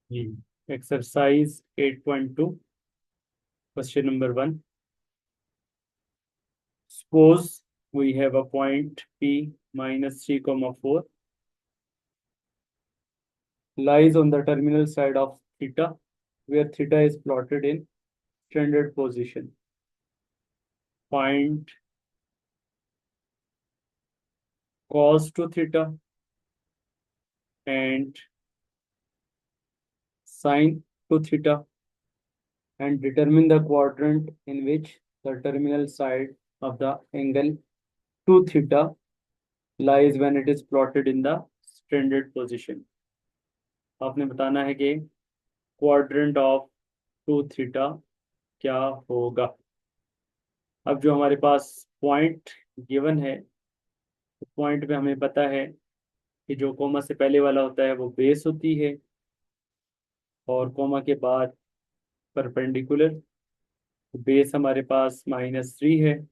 Ji. Exercise 8.2 question number 1। Suppose we have a point P minus 3 comma 4 lies on the terminal side of theta, where theta is plotted in standard position. Find cos to theta and sin to theta, and determine the quadrant in which the terminal side of the angle to theta lies when it is plotted in the standard position. आपने बताना है कि quadrant of to theta क्या होगा। अब जो हमारे पास point given है, पॉइंट में हमें पता है कि जो कोमा से पहले वाला होता है वो बेस होती है, और कोमा के बाद परपेंडिकुलर। बेस हमारे पास -3 है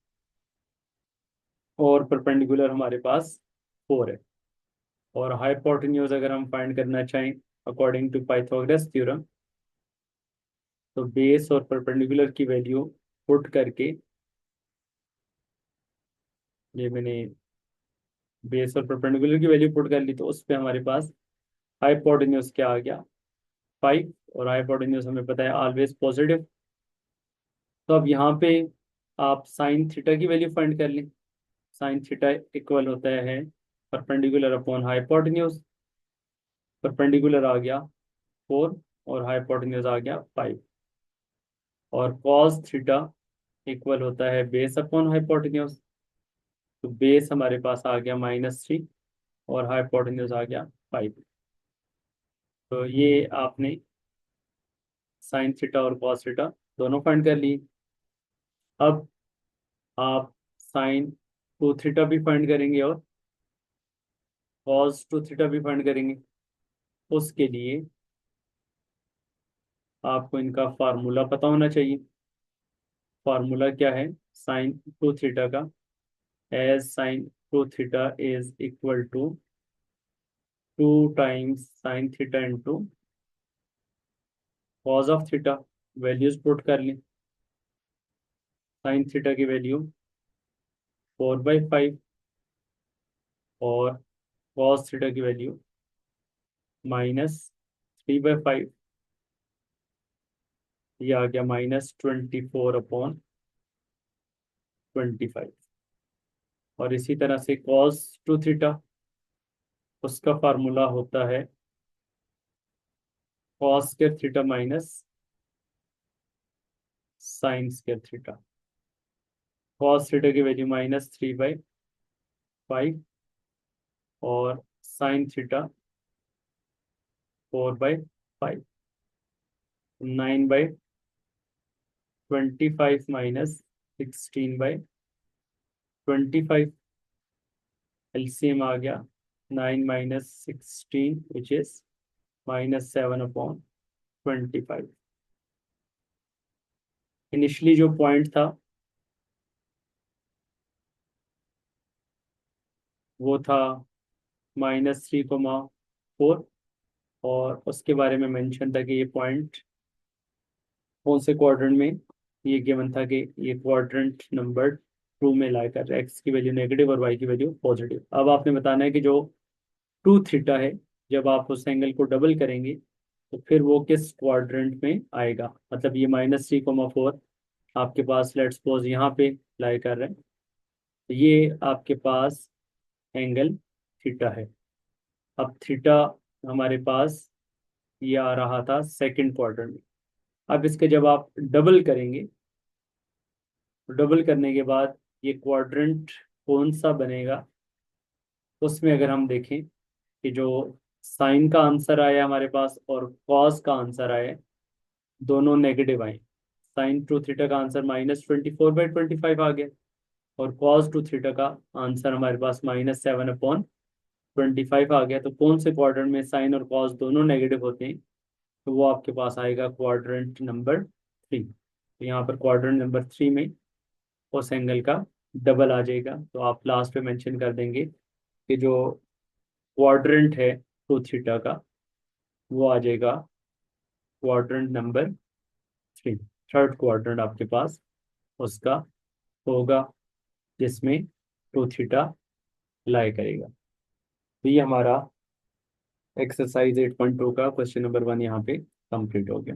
और परपेंडिकुलर हमारे पास 4 है। और हाइपोटेन्यूज अगर हम फाइंड करना चाहें अकॉर्डिंग टू पाइथागोरस थ्योरम, तो बेस और परपेंडिकुलर की वैल्यू पुट करके, ये मैंने बेस और परपेंडिकुलर की वैल्यू पुट कर ली, तो उस पे हमारे पास हाइपोटेन्यूज क्या आ गया, 5। और हाइपोटेन्यूज हमें पता है ऑलवेज पॉजिटिव। तो अब यहाँ पे आप साइन थीटा की वैल्यू फाइंड कर लें। साइन थीटा इक्वल होता है परपेंडिकुलर अपॉन हाइपोटेन्यूज। परपेंडिकुलर आ गया 4 और हाइपोटेन्यूज आ गया 5। और कॉस थीटा इक्वल होता है बेस अपॉन हाइपोटेन्यूज। तो बेस हमारे पास आ गया -3 और हाइपोटेन्यूज आ गया 5। तो ये आपने साइन थीटा और कॉस थीटा दोनों फाइंड कर लिए। अब आप साइन टू थीटा भी फाइंड करेंगे और कॉस टू थीटा भी फाइंड करेंगे। उसके लिए आपको इनका फार्मूला पता होना चाहिए। फार्मूला क्या है साइन टू थीटा का? As sine two theta is equal to 2 times sine theta into cos of theta. Values put कर लें। साइन थीटा की वैल्यू 4/5 और कॉस थीटा की वैल्यू -3/5। ये आ गया -24/25। और इसी तरह से कॉस टू थीटा, उसका फार्मूला होता है cos square theta minus sine square theta. Cos theta की वैल्यू -3/5 और साइन थीटा 4/5। 9/25 माइनस 16/25। एलसीएम आ गया 9 माइनस 16 विच इज -7/25। इनिशियली जो पॉइंट था वो था -3,4, और उसके बारे में मेंशन था कि ये पॉइंट कौन से क्वाड्रेंट में, ये गिवन था कि ये क्वाड्रेंट नंबर 2 में लाई कर रहा है। एक्स की वैल्यू नेगेटिव और वाई की वैल्यू पॉजिटिव। अब आपने बताना है कि जो टू थीटा है, जब आप उस एंगल को डबल करेंगे तो फिर वो किस क्वाड्रेंट में आएगा। मतलब ये -3,4 आपके पास लेट्स सपोज यहाँ पे लाई कर रहे हैं, तो ये आपके पास एंगल थीटा है। अब थीटा हमारे पास ये आ रहा था सेकंड क्वाड्रेंट में। अब इसके जब आप डबल करेंगे, तो डबल करने के बाद ये क्वाड्रेंट कौन सा बनेगा, उसमें अगर हम देखें कि जो साइन का आंसर आया हमारे पास और कॉस का आंसर आया, दोनों नेगेटिव आए। साइन टू थीटा का आंसर -24/25 आ गया, और कॉस टू थीटा का आंसर हमारे पास -7/25 आ गया। तो कौन से क्वाड्रेंट में साइन और कॉस दोनों नेगेटिव होते हैं, तो वो आपके पास आएगा क्वाड्रेंट नंबर 3। तो यहाँ पर क्वाड्रेंट नंबर 3 में उस एंगल का डबल आ जाएगा। तो आप लास्ट में मेंशन कर देंगे कि जो क्वाड्रेंट है टू थीटा का, वो आ जाएगा क्वाड्रेंट नंबर 3, थर्ड क्वाड्रेंट आपके पास उसका होगा जिसमें टू थीटा लाई करेगा। तो ये हमारा एक्सरसाइज 8.2 का क्वेश्चन नंबर 1 यहाँ पे कंप्लीट हो गया।